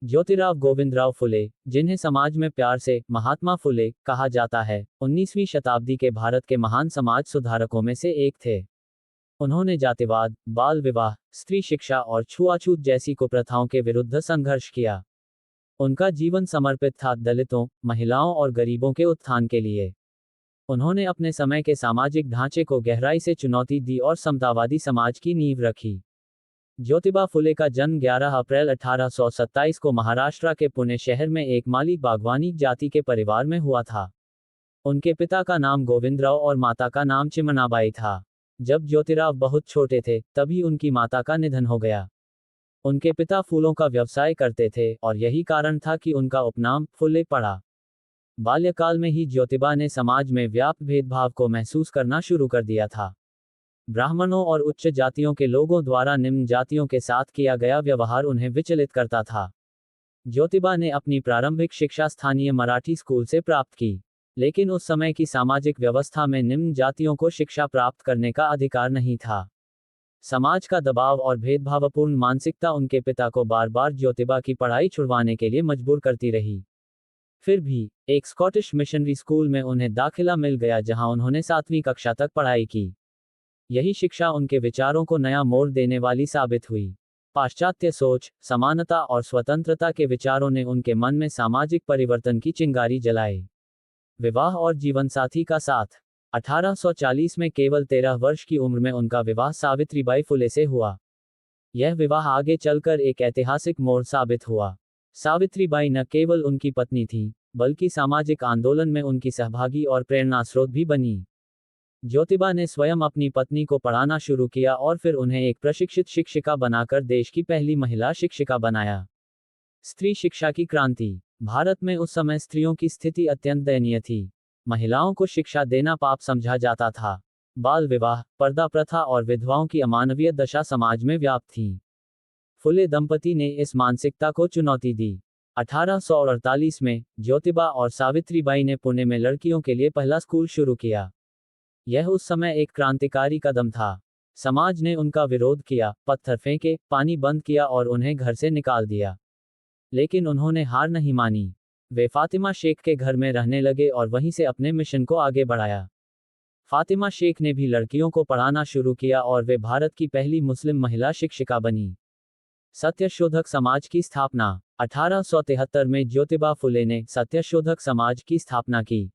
ज्योतिराव गोविंदराव फुले, जिन्हें समाज में प्यार से महात्मा फुले कहा जाता है, 19वीं शताब्दी के भारत के महान समाज सुधारकों में से एक थे। उन्होंने जातिवाद, बाल विवाह, स्त्री शिक्षा और छुआछूत जैसी कुप्रथाओं के विरुद्ध संघर्ष किया। उनका जीवन समर्पित था दलितों, महिलाओं और गरीबों के उत्थान के लिए। उन्होंने अपने समय के सामाजिक ढांचे को गहराई से चुनौती दी और समतावादी समाज की नींव रखी। ज्योतिबा फुले का जन्म 11 अप्रैल 1827 को महाराष्ट्र के पुणे शहर में एक माली बागवानी जाति के परिवार में हुआ था। उनके पिता का नाम गोविंदराव और माता का नाम चिमनाबाई था। जब ज्योतिराव बहुत छोटे थे, तभी उनकी माता का निधन हो गया। उनके पिता फूलों का व्यवसाय करते थे और यही कारण था कि उनका उपनाम फुले पड़ा। बाल्यकाल में ही ज्योतिबा ने समाज में व्याप्त भेदभाव को महसूस करना शुरू कर दिया था। ब्राह्मणों और उच्च जातियों के लोगों द्वारा निम्न जातियों के साथ किया गया व्यवहार उन्हें विचलित करता था। ज्योतिबा ने अपनी प्रारंभिक शिक्षा स्थानीय मराठी स्कूल से प्राप्त की, लेकिन उस समय की सामाजिक व्यवस्था में निम्न जातियों को शिक्षा प्राप्त करने का अधिकार नहीं था। समाज का दबाव और भेदभावपूर्ण मानसिकता उनके पिता को बार बार ज्योतिबा की पढ़ाई छुड़वाने के लिए मजबूर करती रही। फिर भी एक स्कॉटिश मिशनरी स्कूल में उन्हें दाखिला मिल गया, जहां उन्होंने 7वीं कक्षा तक पढ़ाई की। यही शिक्षा उनके विचारों को नया मोड़ देने वाली साबित हुई। पाश्चात्य सोच, समानता और स्वतंत्रता के विचारों ने उनके मन में सामाजिक परिवर्तन की चिंगारी जलाई। विवाह और जीवनसाथी का साथ। 1840 में केवल 13 वर्ष की उम्र में उनका विवाह सावित्रीबाई फुले से हुआ। यह विवाह आगे चलकर एक ऐतिहासिक मोड़ साबित हुआ। सावित्रीबाई न केवल उनकी पत्नी थी, बल्कि सामाजिक आंदोलन में उनकी सहभागी और प्रेरणा स्रोत भी बनी। ज्योतिबा ने स्वयं अपनी पत्नी को पढ़ाना शुरू किया और फिर उन्हें एक प्रशिक्षित शिक्षिका बनाकर देश की पहली महिला शिक्षिका बनाया। स्त्री शिक्षा की क्रांति। भारत में उस समय स्त्रियों की स्थिति अत्यंत दयनीय थी। महिलाओं को शिक्षा देना पाप समझा जाता था। बाल विवाह, पर्दा प्रथा और विधवाओं की अमानवीय दशा समाज में व्याप्त थी। फुले दंपति ने इस मानसिकता को चुनौती दी। 1848 में ज्योतिबा और सावित्रीबाई ने पुणे में लड़कियों के लिए पहला स्कूल शुरू किया। यह उस समय एक क्रांतिकारी कदम था। समाज ने उनका विरोध किया, पत्थर फेंके, पानी बंद किया और उन्हें घर से निकाल दिया। लेकिन उन्होंने हार नहीं मानी। वे फातिमा शेख के घर में रहने लगे और वहीं से अपने मिशन को आगे बढ़ाया। फातिमा शेख ने भी लड़कियों को पढ़ाना शुरू किया और वे भारत की पहली मुस्लिम महिला शिक्षिका बनी। सत्यशोधक समाज की स्थापना। 1873 में ज्योतिबा फुले ने सत्यशोधक समाज की स्थापना की।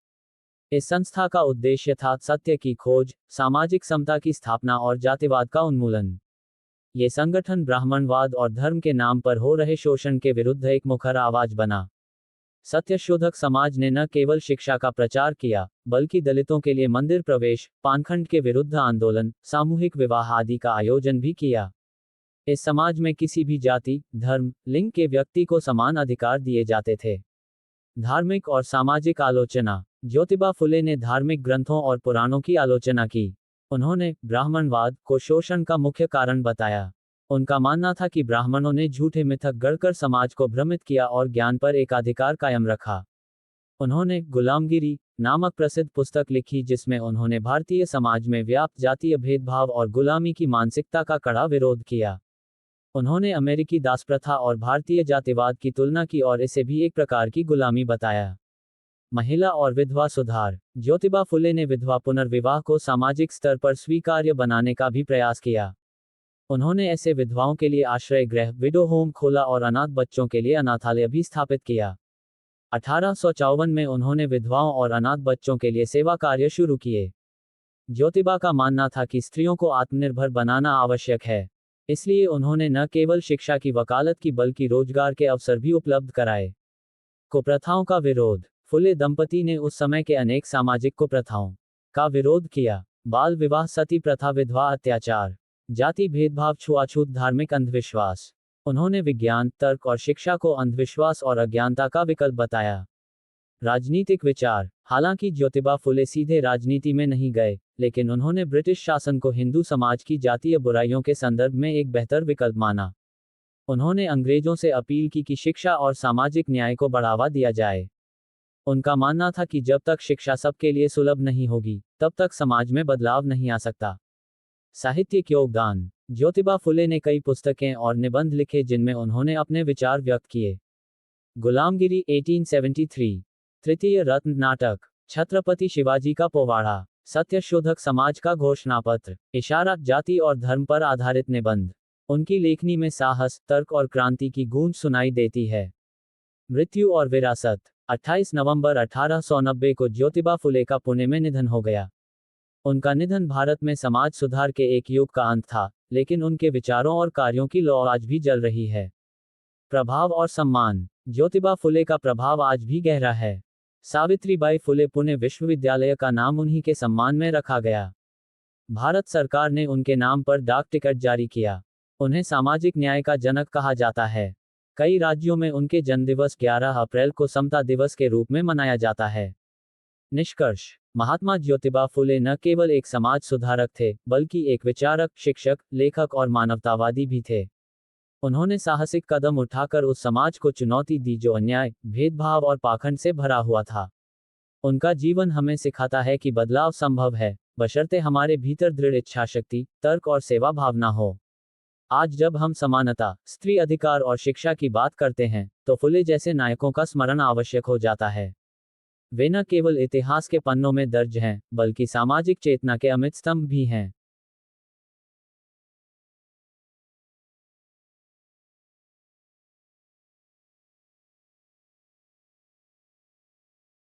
इस संस्था का उद्देश्य था सत्य की खोज, सामाजिक समता की स्थापना और जातिवाद का उन्मूलन। ये संगठन ब्राह्मणवाद और धर्म के नाम पर हो रहे शोषण के विरुद्ध एक मुखर आवाज बना। सत्यशोधक समाज ने न केवल शिक्षा का प्रचार किया, बल्कि दलितों के लिए मंदिर प्रवेश, पानखंड के विरुद्ध आंदोलन, सामूहिक विवाह आदि का आयोजन भी किया। इस समाज में किसी भी जाति, धर्म, लिंग के व्यक्ति को समान अधिकार दिए जाते थे। धार्मिक और सामाजिक आलोचना। ज्योतिबा फुले ने धार्मिक ग्रंथों और पुराणों की आलोचना की। उन्होंने ब्राह्मणवाद को शोषण का मुख्य कारण बताया। उनका मानना था कि ब्राह्मणों ने झूठे मिथक गढ़कर समाज को भ्रमित किया और ज्ञान पर एकाधिकार कायम रखा। उन्होंने गुलामगिरी नामक प्रसिद्ध पुस्तक लिखी, जिसमें उन्होंने भारतीय समाज में व्याप्त जातीय भेदभाव और गुलामी की मानसिकता का कड़ा विरोध किया। उन्होंने अमेरिकी दास प्रथा और भारतीय जातिवाद की तुलना की और इसे भी एक प्रकार की गुलामी बताया। महिला और विधवा सुधार। ज्योतिबा फुले ने विधवा पुनर्विवाह को सामाजिक स्तर पर स्वीकार्य बनाने का भी प्रयास किया। उन्होंने ऐसे विधवाओं के लिए आश्रय गृह, विडो होम खोला और अनाथ बच्चों के लिए अनाथालय भी स्थापित किया। 1854 में उन्होंने विधवाओं और अनाथ बच्चों के लिए सेवा कार्य शुरू किए। ज्योतिबा का मानना था कि स्त्रियों को आत्मनिर्भर बनाना आवश्यक है, इसलिए उन्होंने न केवल शिक्षा की वकालत की बल्कि रोजगार के अवसर भी उपलब्ध कराए। कुप्रथाओं का विरोध। फुले दंपति ने उस समय के अनेक सामाजिक कुप्रथाओं का विरोध किया। बाल विवाह, सती प्रथा, विधवा अत्याचार, जाति भेदभाव, छुआछूत, धार्मिक अंधविश्वास। उन्होंने विज्ञान, तर्क और शिक्षा को अंधविश्वास और अज्ञानता का विकल्प बताया। राजनीतिक विचार। हालांकि ज्योतिबा फुले सीधे राजनीति में नहीं गए, लेकिन उन्होंने ब्रिटिश शासन को हिंदू समाज की जातीय बुराइयों के संदर्भ में एक बेहतर विकल्प माना। उन्होंने अंग्रेजों से अपील की कि शिक्षा और सामाजिक न्याय को बढ़ावा दिया जाए। उनका मानना था कि जब तक शिक्षा सबके लिए सुलभ नहीं होगी, तब तक समाज में बदलाव नहीं आ सकता। साहित्यिक योगदान। ज्योतिबा फुले ने कई पुस्तकें और निबंध लिखे जिनमें उन्होंने अपने विचार व्यक्त किए। गुलामगिरी 1873। तृतीय रत्न नाटक। छत्रपति शिवाजी का पोवाड़ा। सत्यशोधक समाज का घोषणापत्र। इशारा जाति और धर्म पर आधारित निबंध। उनकी लेखनी में साहस, तर्क और क्रांति की गूंज सुनाई देती है। मृत्यु और विरासत। 28 नवंबर 1890 को ज्योतिबा फुले का पुणे में निधन हो गया। उनका निधन भारत में समाज सुधार के एक युग का अंत था, लेकिन उनके विचारों और कार्यों की लौ आज भी जल रही है। प्रभाव और सम्मान। ज्योतिबा फुले का प्रभाव आज भी गहरा है। सावित्रीबाई फुले पुणे विश्वविद्यालय का नाम उन्हीं के सम्मान में रखा गया। भारत सरकार ने उनके नाम पर डाक टिकट जारी किया। उन्हें सामाजिक न्याय का जनक कहा जाता है। कई राज्यों में उनके जन्मदिवस 11 अप्रैल को समता दिवस के रूप में मनाया जाता है। निष्कर्ष। महात्मा ज्योतिबा फुले न केवल एक समाज सुधारक थे, बल्कि एक विचारक, शिक्षक, लेखक और मानवतावादी भी थे। उन्होंने साहसिक कदम उठाकर उस समाज को चुनौती दी जो अन्याय, भेदभाव और पाखंड से भरा हुआ था। उनका जीवन हमें सिखाता है कि बदलाव संभव है, बशर्ते हमारे भीतर दृढ़ इच्छाशक्ति, तर्क और सेवा भावना हो। आज जब हम समानता, स्त्री अधिकार और शिक्षा की बात करते हैं, तो फुले जैसे नायकों का स्मरण आवश्यक हो जाता है। वे न केवल इतिहास के पन्नों में दर्ज हैं, बल्कि सामाजिक चेतना के अमिट स्तंभ भी हैं।